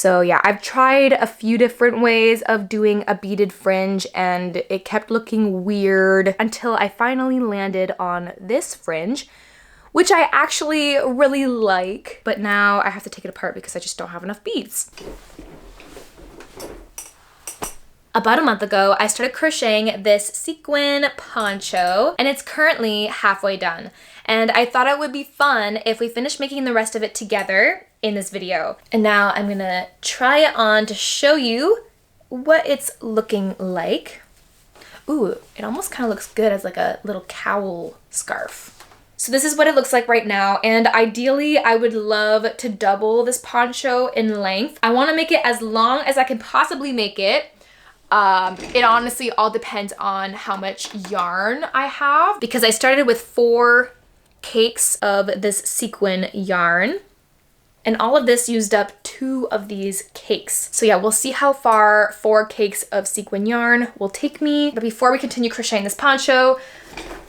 So yeah, I've tried a few different ways of doing a beaded fringe and it kept looking weird until I finally landed on this fringe, which I actually really like, but now I have to take it apart because I just don't have enough beads. About a month ago, I started crocheting this sequin poncho, and it's currently halfway done. And I thought it would be fun if we finished making the rest of it together in this video. And now I'm gonna try it on to show you what it's looking like. Ooh, it almost kind of looks good as like a little cowl scarf. So this is what it looks like right now, and ideally I would love to double this poncho in length. I want to make it as long as I can possibly make it. It honestly all depends on how much yarn I have, because I started with 4 cakes of this sequin yarn, and all of this used up 2 of these cakes. So yeah, we'll see how far 4 cakes of sequin yarn will take me. But before we continue crocheting this poncho,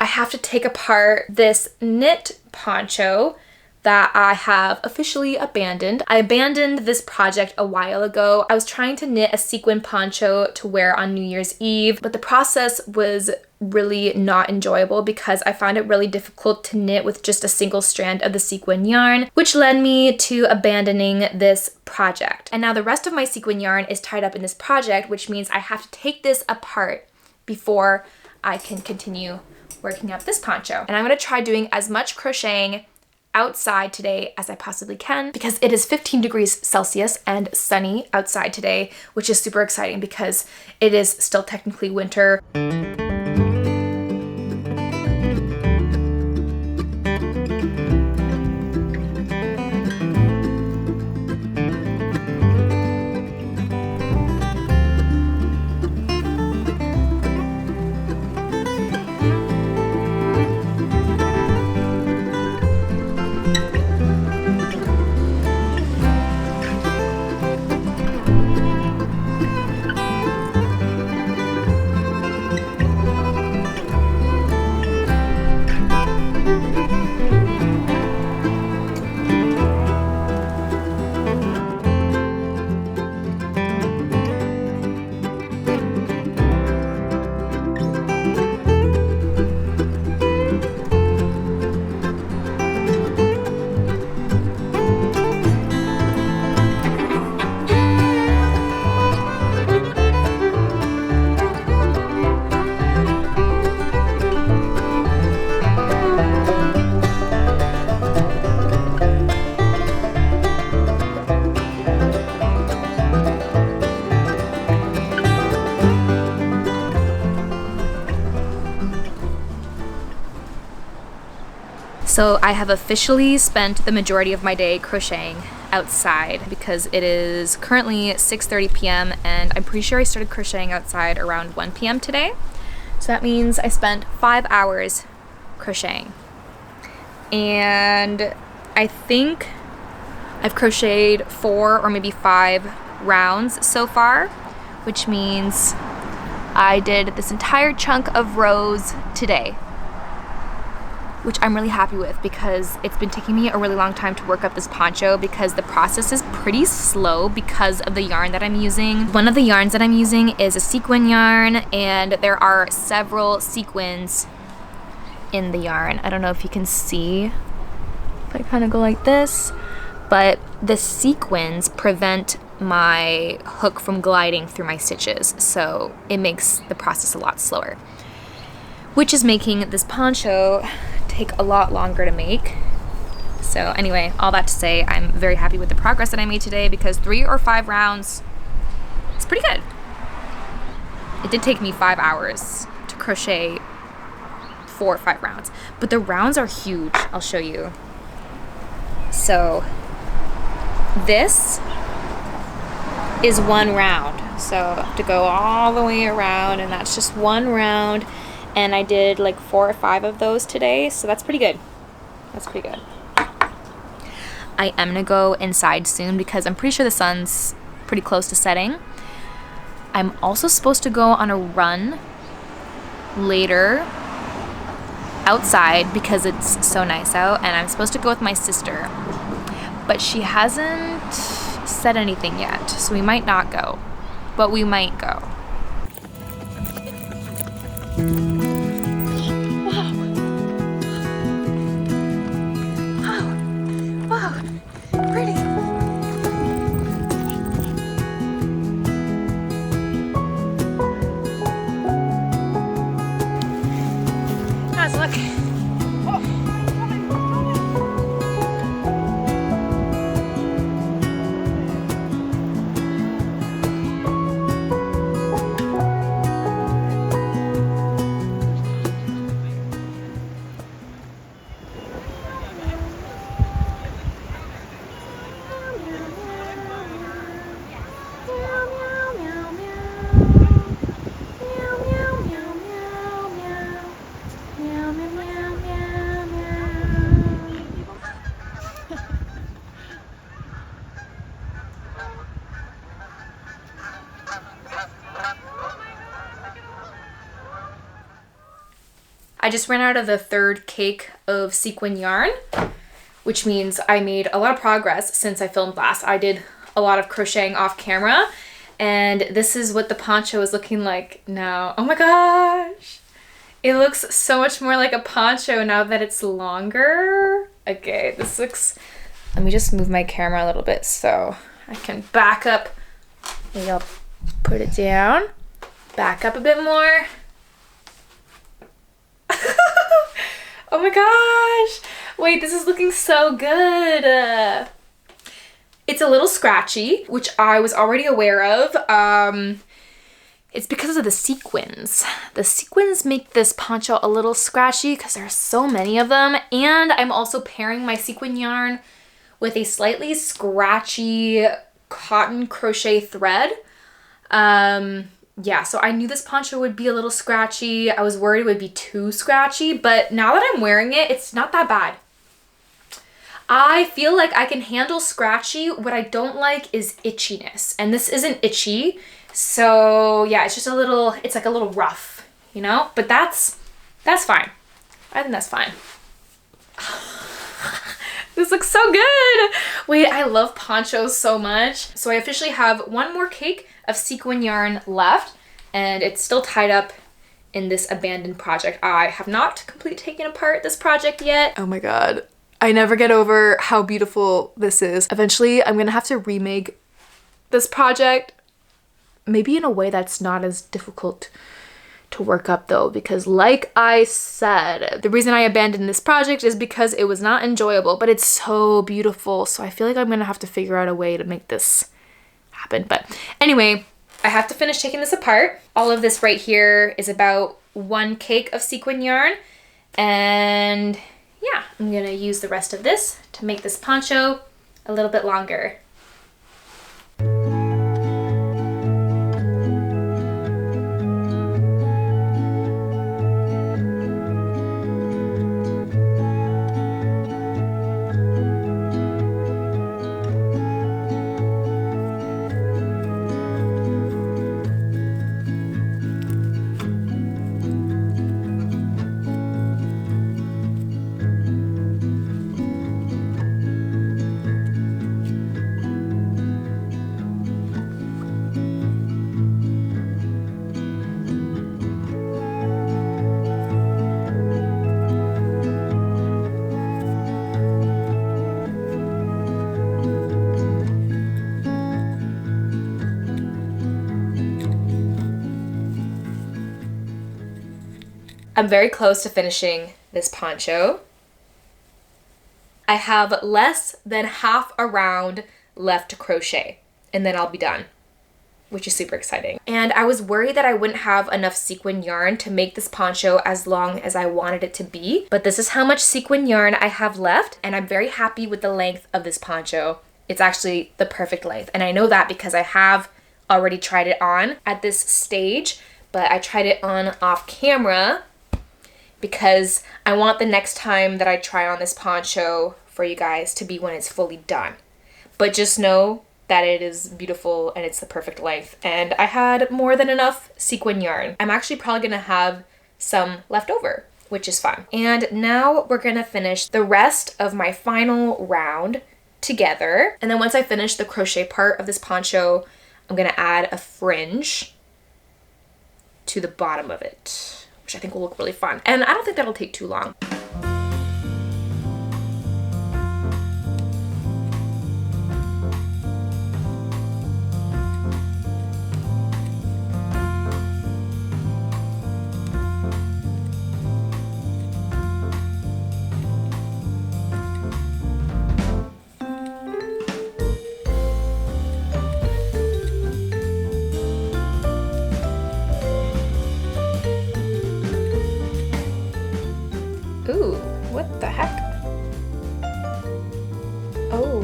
I have to take apart this knit poncho that I have officially abandoned. I abandoned this project a while ago. I was trying to knit a sequin poncho to wear on New Year's Eve, but the process was really not enjoyable because I found it really difficult to knit with just a single strand of the sequin yarn, which led me to abandoning this project. And now the rest of my sequin yarn is tied up in this project, which means I have to take this apart before I can continue working up this poncho. And I'm gonna try doing as much crocheting outside today as I possibly can, because it is 15 degrees Celsius and sunny outside today, which is super exciting because it is still technically winter. So I have officially spent the majority of my day crocheting outside because it is currently 6:30 p.m. and I'm pretty sure I started crocheting outside around 1 p.m. today. So that means I spent 5 hours crocheting. And I think I've crocheted 4 or maybe 5 rounds so far, which means I did this entire chunk of rows today, which I'm really happy with because it's been taking me a really long time to work up this poncho because the process is pretty slow because of the yarn that I'm using. One of the yarns that I'm using is a sequin yarn, and there are several sequins in the yarn. I don't know if you can see if I kind of go like this, but the sequins prevent my hook from gliding through my stitches, so it makes the process a lot slower, which is making this poncho take a lot longer to make. So anyway, all that to say, I'm very happy with the progress that I made today because 3 or 5 rounds, it's pretty good. It did take me 5 hours to crochet 4 or 5 rounds, but the rounds are huge. I'll show you. So this is 1 round. So I have to go all the way around, and that's just 1 round. And I did like 4 or 5 of those today, so that's pretty good. That's pretty good. I am gonna go inside soon because I'm pretty sure the sun's pretty close to setting. I'm also supposed to go on a run later outside because it's so nice out, and I'm supposed to go with my sister. But she hasn't said anything yet, so we might not go, but we might go. Wow, pretty. Guys, look. I just ran out of the third cake of sequin yarn, which means I made a lot of progress since I filmed last. I did a lot of crocheting off camera, and this is what the poncho is looking like now. Oh my gosh! It looks so much more like a poncho now that it's longer. Okay, this looks... Let me just move my camera a little bit so I can back up. Maybe I'll put it down. Back up a bit more. Oh my gosh! Wait, this is looking so good! It's a little scratchy, which I was already aware of. It's because of the sequins. The sequins make this poncho a little scratchy because there are so many of them, and I'm also pairing my sequin yarn with a slightly scratchy cotton crochet thread. Yeah, so I knew this poncho would be a little scratchy. I was worried it would be too scratchy, but now that I'm wearing it, it's not that bad. I feel like I can handle scratchy. What I don't like is itchiness, and this isn't itchy. So yeah, it's just a little, it's like a little rough, you know? But that's fine. I think that's fine. This looks so good. Wait, I love ponchos so much. So I officially have one more cake of sequin yarn left, and it's still tied up in this abandoned project. I have not completely taken apart this project yet. Oh my God. I never get over how beautiful this is. Eventually, I'm gonna have to remake this project, maybe in a way that's not as difficult to work up though, because like I said, the reason I abandoned this project is because it was not enjoyable, but it's so beautiful. So I feel like I'm gonna have to figure out a way to make this happen. But anyway, I have to finish taking this apart. All of this right here is about one cake of sequin yarn, and yeah, I'm gonna use the rest of this to make this poncho a little bit longer. I'm very close to finishing this poncho. I have less than half a round left to crochet, and then I'll be done, which is super exciting. And I was worried that I wouldn't have enough sequin yarn to make this poncho as long as I wanted it to be, but this is how much sequin yarn I have left, and I'm very happy with the length of this poncho. It's actually the perfect length, and I know that because I have already tried it on at this stage, but I tried it on off camera because I want the next time that I try on this poncho for you guys to be when it's fully done. But just know that it is beautiful and it's the perfect length. And I had more than enough sequin yarn. I'm actually probably gonna have some left over, which is fun. And now we're gonna finish the rest of my final round together. And then once I finish the crochet part of this poncho, I'm gonna add a fringe to the bottom of it, which I think will look really fun. And I don't think that'll take too long. Ooh, what the heck? Oh.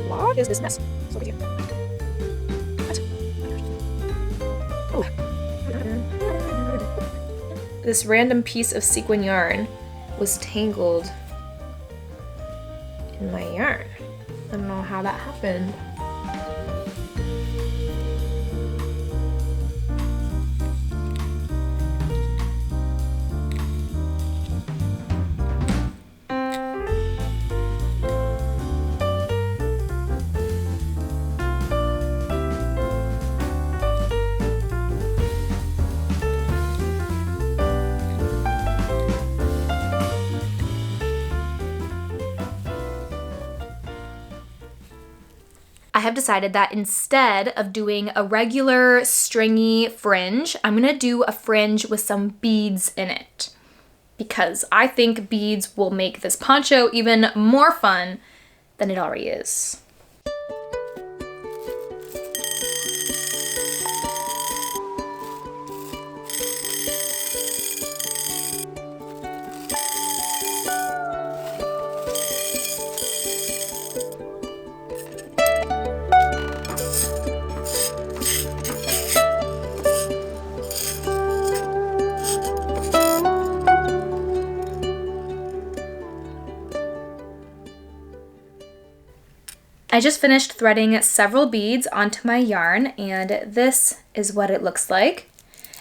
What is this mess? What? Oh. This random piece of sequin yarn was tangled in my yarn. I don't know how that happened. I have decided that instead of doing a regular stringy fringe, I'm gonna do a fringe with some beads in it, because I think beads will make this poncho even more fun than it already is. I just finished threading several beads onto my yarn, and this is what it looks like.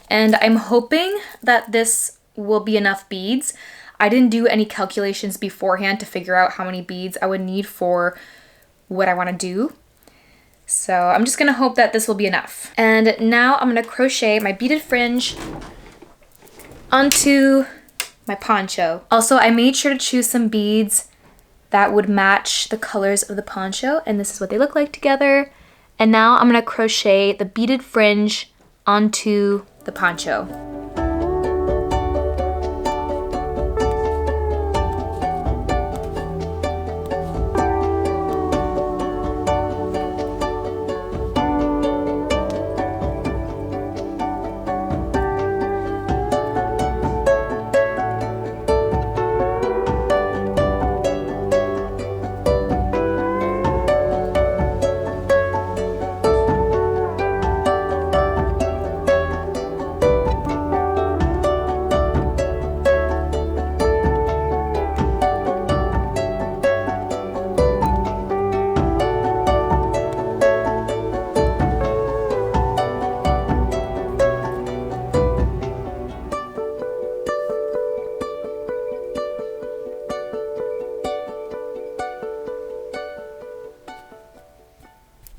And I'm hoping that this will be enough beads. I didn't do any calculations beforehand to figure out how many beads I would need for what I want to do. So I'm just gonna hope that this will be enough. And now I'm gonna crochet my beaded fringe onto my poncho. Also, I made sure to choose some beads that would match the colors of the poncho, and this is what they look like together. And now I'm gonna crochet the beaded fringe onto the poncho.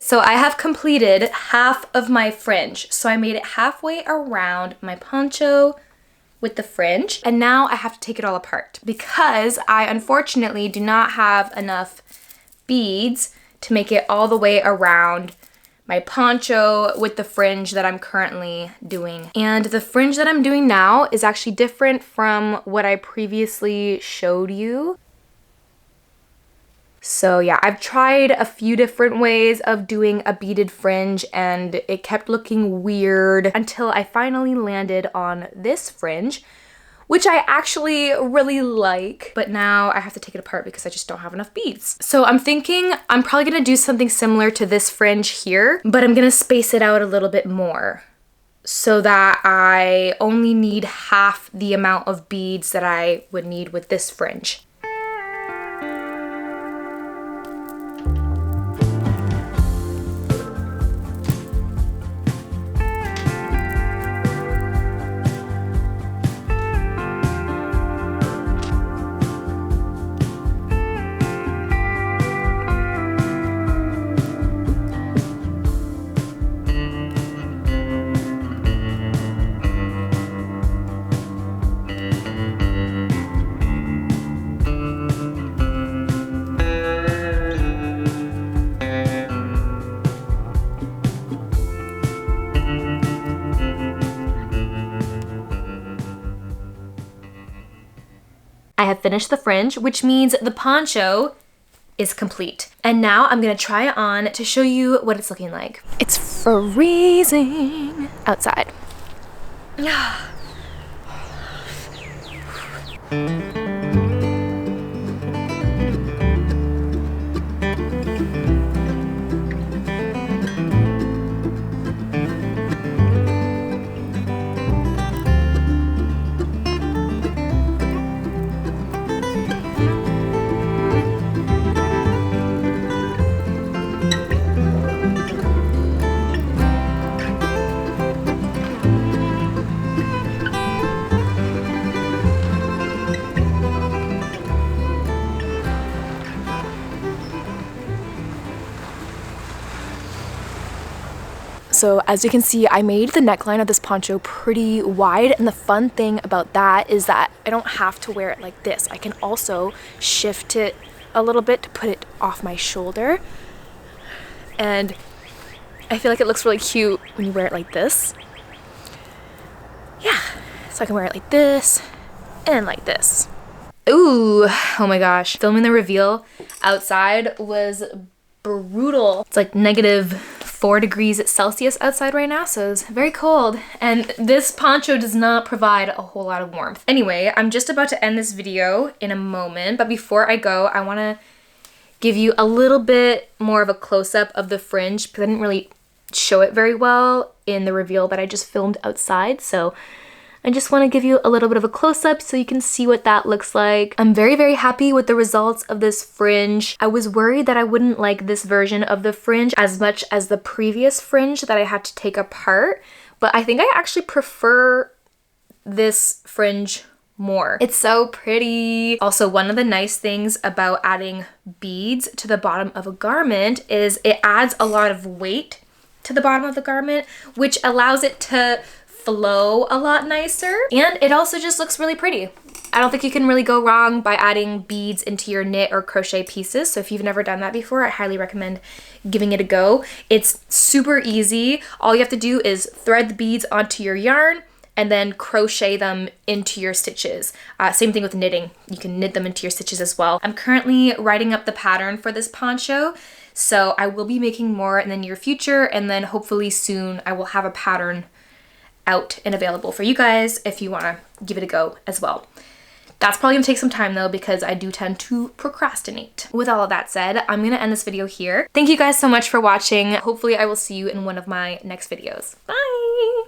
So I have completed half of my fringe. So I made it halfway around my poncho with the fringe. And now I have to take it all apart because I unfortunately do not have enough beads to make it all the way around my poncho with the fringe that I'm currently doing. And the fringe that I'm doing now is actually different from what I previously showed you. So yeah, I've tried a few different ways of doing a beaded fringe and it kept looking weird until I finally landed on this fringe, which I actually really like, but now I have to take it apart because I just don't have enough beads. So I'm thinking I'm probably gonna do something similar to this fringe here, but I'm gonna space it out a little bit more so that I only need half the amount of beads that I would need with this fringe. I have finished the fringe, which means the poncho is complete. And now I'm gonna try it on to show you what it's looking like. It's freezing outside. So as you can see, I made the neckline of this poncho pretty wide, and the fun thing about that is that I don't have to wear it like this. I can also shift it a little bit to put it off my shoulder, and I feel like it looks really cute when you wear it like this. Yeah, so I can wear it like this and like this. Ooh, oh my gosh. Filming the reveal outside was brutal. It's like -4 degrees Celsius outside right now, so it's very cold. And this poncho does not provide a whole lot of warmth. Anyway, I'm just about to end this video in a moment, but before I go, I want to give you a little bit more of a close-up of the fringe because I didn't really show it very well in the reveal that I just filmed outside, so I just want to give you a little bit of a close-up so you can see what that looks like. I'm very, very happy with the results of this fringe. I was worried that I wouldn't like this version of the fringe as much as the previous fringe that I had to take apart, but I think I actually prefer this fringe more. It's so pretty. Also, one of the nice things about adding beads to the bottom of a garment is it adds a lot of weight to the bottom of the garment, which allows it to flow a lot nicer, and it also just looks really pretty. I don't think you can really go wrong by adding beads into your knit or crochet pieces, so if you've never done that before, I highly recommend giving it a go. It's super easy. All you have to do is thread the beads onto your yarn and then crochet them into your stitches. Same thing with knitting. You can knit them into your stitches as well. I'm currently writing up the pattern for this poncho, so I will be making more in the near future, and then hopefully soon I will have a pattern out and available for you guys if you want to give it a go as well. That's probably gonna take some time though because I do tend to procrastinate. With all of that said, I'm gonna end this video here. Thank you guys so much for watching. Hopefully I will see you in one of my next videos. Bye!